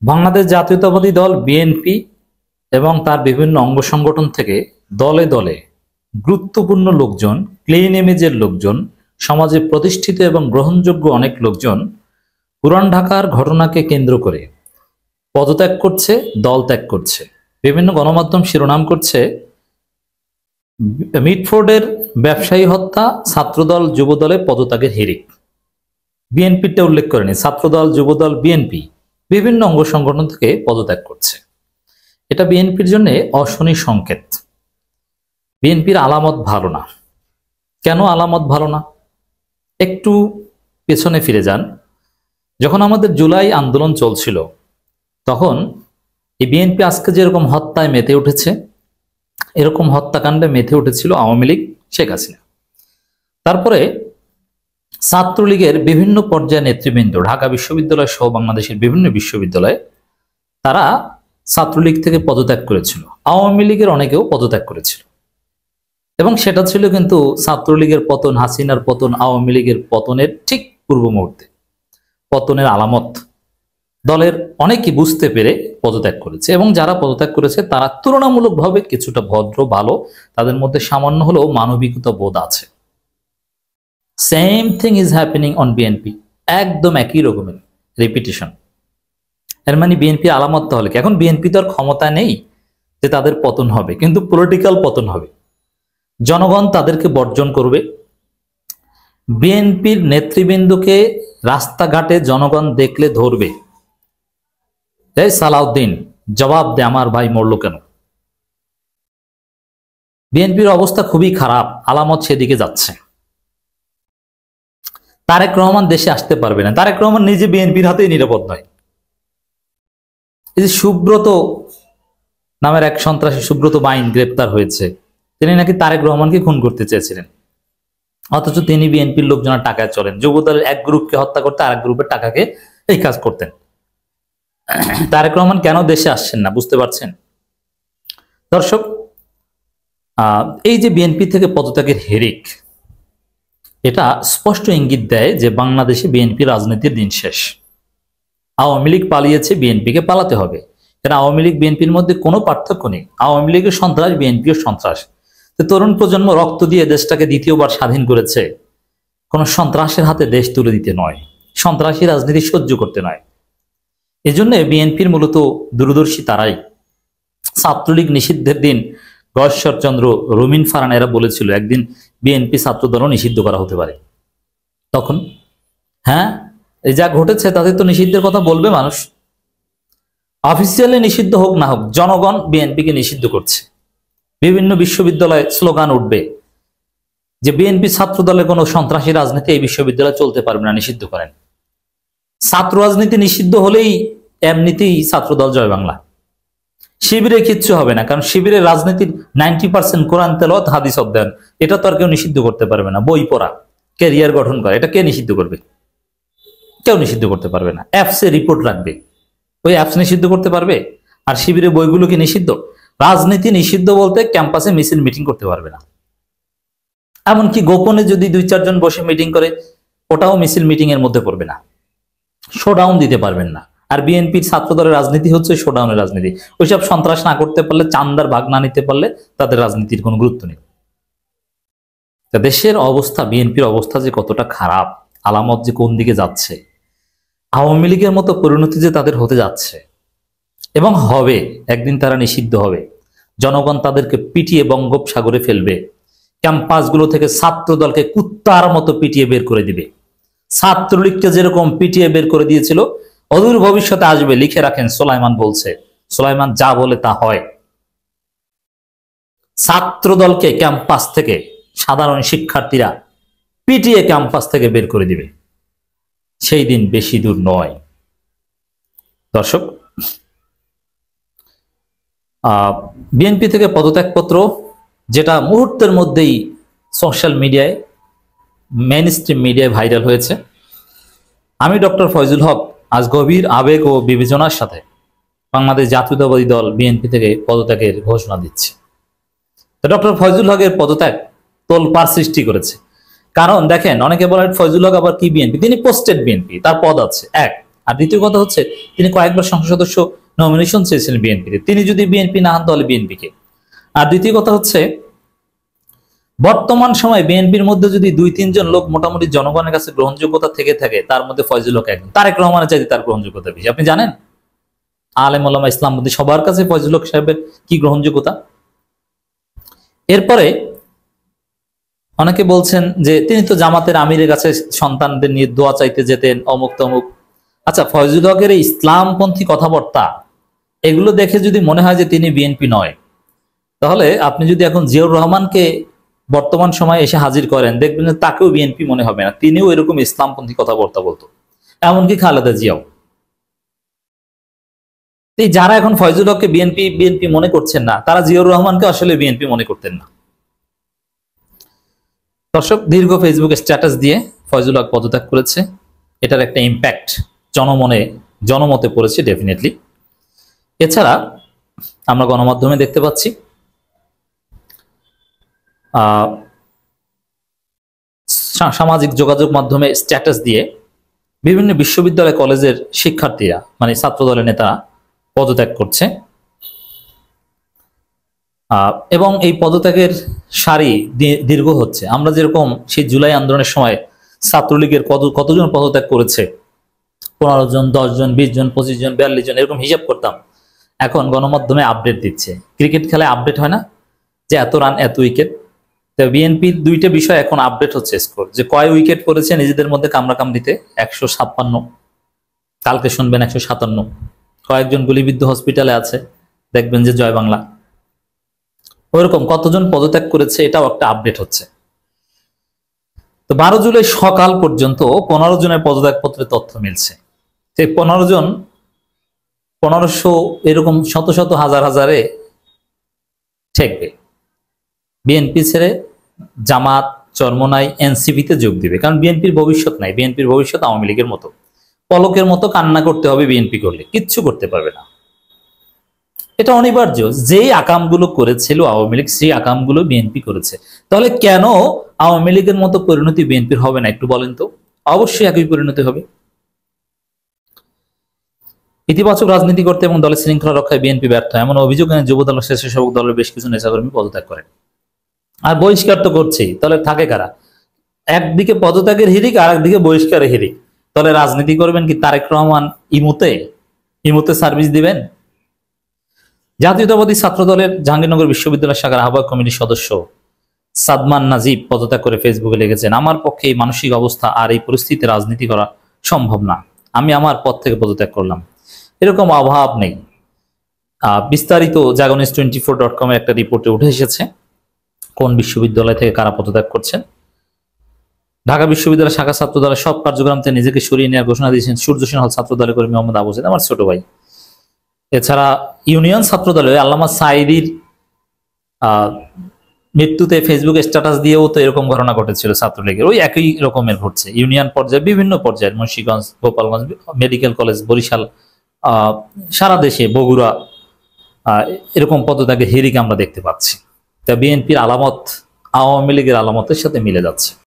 বাংলাদেশ জাতীয়তাবাদী দল বিএনপি এবং তার বিভিন্ন অঙ্গ সংগঠন থেকে দলে দলে গুরুত্বপূর্ণ লোকজন, ক্লিন ইমেজের লোকজন, সমাজে প্রতিষ্ঠিত এবং গ্রহণযোগ্য অনেক লোকজন পুরান ঢাকার ঘটনাকে কেন্দ্র করে পদত্যাগ করছে, দল ত্যাগ করছে। বিভিন্ন গণমাধ্যম শিরোনাম করছে মিটফোর্ডের ব্যবসায়ী হত্যা, ছাত্রদল যুবদলে পদত্যাগের হিড়িক। বিএনপিটা উল্লেখ করেনি, ছাত্রদল যুবদল বিএনপি বিভিন্ন অঙ্গ সংগঠন থেকে পদত্যাগ করছে। এটা বিএনপির জন্য অশনি সংকেত। বিএনপির আলামত ভালো না। কেন আলামত ভালো না? একটু পেছনে ফিরে যান। যখন আমাদের জুলাই আন্দোলন চলছিল তখন এই বিএনপি আজকে যেরকম হত্যায় মেতে উঠেছে, এরকম হত্যাকাণ্ডে মেতে উঠেছিল আওয়ামী লীগ, শেখ হাসিনা। তারপরে ছাত্রলীগের বিভিন্ন পর্যায়ে নেতৃবৃন্দ, ঢাকা বিশ্ববিদ্যালয় সহ বাংলাদেশের বিভিন্ন বিশ্ববিদ্যালয়ে তারা ছাত্রলীগ থেকে পদত্যাগ করেছিল। আওয়ামী লীগের অনেকেও পদত্যাগ করেছিল এবং সেটা ছিল কিন্তু ছাত্রলীগের পতন, হাসিনার পতন, আওয়ামী লীগের পতনের ঠিক পূর্ব মুহূর্তে, পতনের আলামত দলের অনেকেই বুঝতে পেরে পদত্যাগ করেছে। এবং যারা পদত্যাগ করেছে তারা তুলনামূলকভাবে কিছুটা ভদ্র, ভালো, তাদের মধ্যে সামান্য হলেও মানবিকতা বোধ আছে। Same thing is happening on BNP. একদম একই রকমের রিপিটেশন। এর মানে বিএনপি আলামত তাহলে কি? এখন বিএনপি তো আর ক্ষমতা নেই যে তাদের পতন হবে, কিন্তু পলিটিক্যাল পতন হবে। জনগণ তাদেরকে বর্জন করবে। বিএনপির নেতৃবৃন্দকে রাস্তাঘাটে জনগণ দেখলে ধরবে, এই সালাউদ্দিন জবাব দে, আমার ভাই মরলো কেন? বিএনপির অবস্থা খুবই খারাপ, আলামত সেদিকে যাচ্ছে। তারেক রহমান দেশে আসতে পারবে না। তারেক রহমান নিজে বিএনপির হাতেই নিরাপদ নয়। এই যে সুব্রত নামের এক সন্ত্রাসী, সুব্রত বাইন গ্রেপ্তার হয়েছে, তিনি নাকি তারেক রহমানকে খুন করতে চেয়েছিলেন, অথচ তিনি বিএনপির লোকজনের টাকায় চলেন। যুবদলের এক গ্রুপকে হত্যা করতে আরেক গ্রুপের টাকাকে এই কাজ করতেন। তারেক রহমান কেন দেশে আসছেন না বুঝতে পারছেন? দর্শক, এই যে বিএনপি থেকে পদত্যাগের হিড়িক, এটা স্পষ্ট ইঙ্গিত দেয় যে বাংলাদেশে বিএনপি রাজনীতির দিন শেষ। আওয়ামী লীগ পালিয়েছে, বিএনপিকে পালাতে হবে। কারণ আওয়ামী লীগ বিএনপির মধ্যে কোনো পার্থক্য নেই। আওয়ামী লীগের সন্ত্রাস, বিএনপিও সন্ত্রাস। তরুণ প্রজন্ম রক্ত দিয়ে দেশটাকে দ্বিতীয়বার স্বাধীন করেছে, কোন সন্ত্রাসের হাতে দেশ তুলে দিতে নয়, সন্ত্রাসী রাজনীতি সহ্য করতে নয়। এজন্য বিএনপির মূলত দূরদর্শী তারাই। ছাত্রলীগ নিষিদ্ধের দিন গয়েশ্বরচন্দ্র, রুমিন ফারহান এরা বলেছিল একদিন বিএনপি ছাত্রদলও নিষিদ্ধ করা হতে পারে। তখন হ্যাঁ, এই যা ঘটেছে তাদের তো নিষিদ্ধের কথা বলবে মানুষ। অফিসিয়ালি নিষিদ্ধ হোক না হোক, জনগণ বিএনপিকে নিষিদ্ধ করছে। বিভিন্ন বিশ্ববিদ্যালয়ে স্লোগান উঠবে যে বিএনপি ছাত্র দলে কোনো সন্ত্রাসী রাজনীতি এই বিশ্ববিদ্যালয়ে চলতে পারবে না, নিষিদ্ধ করেন। ছাত্র রাজনীতি নিষিদ্ধ হলেই এমনিতেই ছাত্রদল জয় বাংলা। শিবিরে কিচ্ছু হবে না, কারণ শিবিরের রাজনীতির 90% কোরআন তেলাওয়াত, হাদিস অধ্যয়ন। এটা তো আর কেউ নিষিদ্ধ করতে পারবে না। বই পড়া, ক্যারিয়ার গঠন করা, এটা কে নিষিদ্ধ করবে? কেউ নিষিদ্ধ করতে পারবে না। অ্যাপসে রিপোর্ট রাখবে, ওই অ্যাপস নিষিদ্ধ করতে পারবে? আর শিবিরে বইগুলো কি নিষিদ্ধ? রাজনীতি নিষিদ্ধ বলতে ক্যাম্পাসে মিছিল মিটিং করতে পারবে না। এমনকি গোপনে যদি 2-4 জন বসে মিটিং করে, ওটাও মিছিল মিটিং এর মধ্যে পড়বে না। শোডাউন দিতে পারবেন না। আর বিএনপির ছাত্র দলের রাজনীতি হচ্ছে শোডাউনের রাজনীতি। ওইসব সন্ত্রাস না করতে পারলে, চান্দার ভাগ না নিতে পারলে তাদের রাজনীতির কোনো গুরুত্ব নেই। দেশের অবস্থা, বিএনপির অবস্থা যে কতটা খারাপ, আলামত যে কোন দিকে যাচ্ছে, আওয়ামী লীগের মতো পরিণতি যে তাদের হতে যাচ্ছে এবং হবে, একদিন তারা নিষিদ্ধ হবে। জনগণ তাদেরকে পিটিয়ে বঙ্গোপসাগরে ফেলবে। ক্যাম্পাসগুলো থেকে ছাত্র দলকে কুত্তার মতো পিটিয়ে বের করে দিবে। ছাত্রলীগকে যেরকম পিটিয়ে বের করে দিয়েছিল, অদূর ভবিষ্যতে আসবে। লিখে রাখেন, সোলাইমান বলছে, সোলাইমান যা বলে তা হয়। ছাত্র দলকে ক্যাম্পাস থেকে সাধারণ শিক্ষার্থীরা পিটিয়ে ক্যাম্পাস থেকে বের করে দিবে। সেই দিন বেশি দূর নয়। দর্শক, বিএনপি থেকে পদত্যাগপত্র, যেটা মুহূর্তের মধ্যেই সোশ্যাল মিডিয়ায়, মেইন স্ট্রিম মিডিয়ায় ভাইরাল হয়েছে। আমি ডক্টর ফয়জুল হক আজ গভীর আবেগ ও বিবেচনার সাথে বাংলাদেশ জাতীয়তাবাদী দল বিএনপি থেকে পদত্যাগের ঘোষণা দিচ্ছি। ডক্টর ফয়জুল হকের পদত্যাগ তোলপাড় সৃষ্টি করেছে। কারণ দেখেন, অনেকে বলেন ফয়জুল হক আবার কি বিএনপি? তিনি পোস্টেড বিএনপি, তার পদ আছে। এক, আর দ্বিতীয় কথা হচ্ছে তিনি কয়েকবার সংসদ সদস্য নমিনেশন চেয়েছিলেন বিএনপিতে, তিনি যদি বিএনপি না হন তাহলে বিএনপিকে। আর দ্বিতীয় কথা হচ্ছে বর্তমান সময় বিএনপির মধ্যে যদি 2-3 জন লোক মোটামুটি জনগণের কাছে গ্রহণযোগ্যতা থেকে থাকে, তার মধ্যে ফয়জুল হক একজন। তারেক রহমানের চাইতে তার গ্রহণযোগ্যতা বেশি। আপনি জানেন আলেম ওলামা ইসলামপন্থী সবার কাছে ফয়জুল হক সাহেবের কি গ্রহণযোগ্যতা। এরপরে অনেকে বলছেন যে তিনি তো জামাতের আমিরের কাছে সন্তানদের নিয়ে দোয়া চাইতে যেতেন, অমুক তমুক। আচ্ছা, ফয়জুল হকের এই ইসলামপন্থী কথাবার্তা এগুলো দেখে যদি মনে হয় যে তিনি বিএনপি নয়, তাহলে আপনি যদি এখন জিয়াউর রহমানকে বর্তমান সময়ে এসে হাজির করেন, দেখবেন তাকেও বিএনপি মনে হবে না, তিনিও এরকম ইসলামপন্থী কথাবার্তা বলতো, এমনকি খালেদা জিয়াও। যারা এখন ফয়জুল হককে বিএনপি বিএনপি মনে করছেন না, তারা জিয়াউর রহমানকে আসলে বিএনপি মনে করতেন না। দর্শক, দীর্ঘ ফেসবুক স্ট্যাটাস দিয়ে ফয়জুল হক পদত্যাগ করেছে, এটার একটা ইম্প্যাক্ট জনমতে পড়েছে ডেফিনেটলি। এছাড়া আমরা গণমাধ্যমে দেখতে পাচ্ছি সামাজিক যোগাযোগ মাধ্যমে স্ট্যাটাস দিয়ে বিভিন্ন বিশ্ববিদ্যালয় কলেজের শিক্ষার্থীরা মানে ছাত্রদলের নেতারা পদত্যাগ করছে, এবং এই পদত্যাগের সারি দীর্ঘ হচ্ছে। আমরা যেরকম সেই জুলাই আন্দোলনের সময় ছাত্রলীগের কতজন পদত্যাগ করেছে, 15 জন, 10 জন, 20 জন, 25 জন, 42 জন, এরকম হিসাব করতাম। এখন গণমাধ্যমে আপডেট দিচ্ছে, ক্রিকেট খেলায় আপডেট হয় না যে এত রান এত উইকেট, তো বিএনপির 2টা বিষয় এখন আপডেট হচ্ছে স্কোর, যে কয় উইকেট পড়েছে নিজেদের মধ্যে কামড়াকামড়িতে 156, কালকে শুনবেন 157, কয়েকজন গুলিবিদ্ধ হসপিটালে আছে, দেখবেন যে জয় বাংলা। ওইরকম কতজন পদত্যাগ করেছে এটাও একটা আপডেট হচ্ছে। তো 12 জুলাই সকাল পর্যন্ত 15 জনের পদত্যাগ পত্রের তথ্য মিলছে। সেই 15 জন 1500 এরকম শত শত হাজার হাজারে ঠেকবে, বিএনপি ছেড়ে জামাত, চরমনাই, এনসিপিতে যোগ দিবে। কারণ বিএনপির ভবিষ্যৎ নাই, বিএনপির ভবিষ্যৎ আওয়ামী লীগের মতো, পলকের মতো কান্না করতে হবে বিএনপি করলে, কিচ্ছু করতে পারবে না। এটা অনিবার্য, যেই আকামগুলো করেছিল আওয়ামী লীগ সেই আকামগুলো বিএনপি করেছে। তাহলে কেন আওয়ামী লীগের মতো পরিণতি বিএনপির হবে না একটু বলেন তো? অবশ্যই একই পরিণতি হবে। ইতিবাচক রাজনীতি করতে এবং দলের শৃঙ্খলা রক্ষায় বিএনপি ব্যর্থ, এমন অভিযোগ এনে যুবদল স্বেচ্ছাসেবক দলের বেশ কিছু নেতাকর্মী পদত্যাগ করেন। আর বহিষ্কার তো করছেই, তাহলে থাকে কারা? একদিকে পদত্যাগের হিড়িক, আর একদিকে বহিষ্কারের হিড়িক। তাহলে রাজনীতি করবেন কি তারেক রহমান ইমুতে সার্ভিস দিবেন? জাতীয়তাবাদী ছাত্র দলের জাহাঙ্গীরনগর বিশ্ববিদ্যালয় শাখার আহ্বায়ক কমিটির সদস্য সাদমান নাজিব পদত্যাগ করে ফেসবুকে লিখেছেন, আমার পক্ষে এই মানসিক অবস্থা আর এই পরিস্থিতিতে রাজনীতি করা সম্ভব না, আমি আমার পদ থেকে পদত্যাগ করলাম। এরকম অভাব নেই। বিস্তারিত জাগনিউজ24.com এর একটা রিপোর্টে উঠে এসেছে কোন বিশ্ববিদ্যালয় থেকে কারা পদত্যাগ করছেন। ঢাকা বিশ্ববিদ্যালয় শাখা ছাত্র দলের সব কার্যক্রম থেকে নিজেকে সরিয়ে নেওয়ার ঘোষণা দিয়েছেন সূর্য সেন হল ছাত্র দলের কর্মী মোহাম্মদ আবু সাইদ, আমার ছোট ভাই। এছাড়া ইউনিয়ন ছাত্র দলের আল্লামা সাঈদীর মৃত্যুতে ফেসবুক স্ট্যাটাস দিয়েও তো এরকম ঘটনা ঘটেছিল ছাত্রলীগের, ওই একই রকমের ঘটছে ইউনিয়ন পর্যায়ে, বিভিন্ন পর্যায়ে, মুন্সিগঞ্জ, গোপালগঞ্জ, মেডিকেল কলেজ, বরিশাল, সারা দেশে, বগুড়া, এরকম পদত্যাগের হিড়িক আমরা দেখতে পাচ্ছি। তা বিএনপির আলামত আওয়ামী লীগের আলামতের সাথে মিলে যাচ্ছে।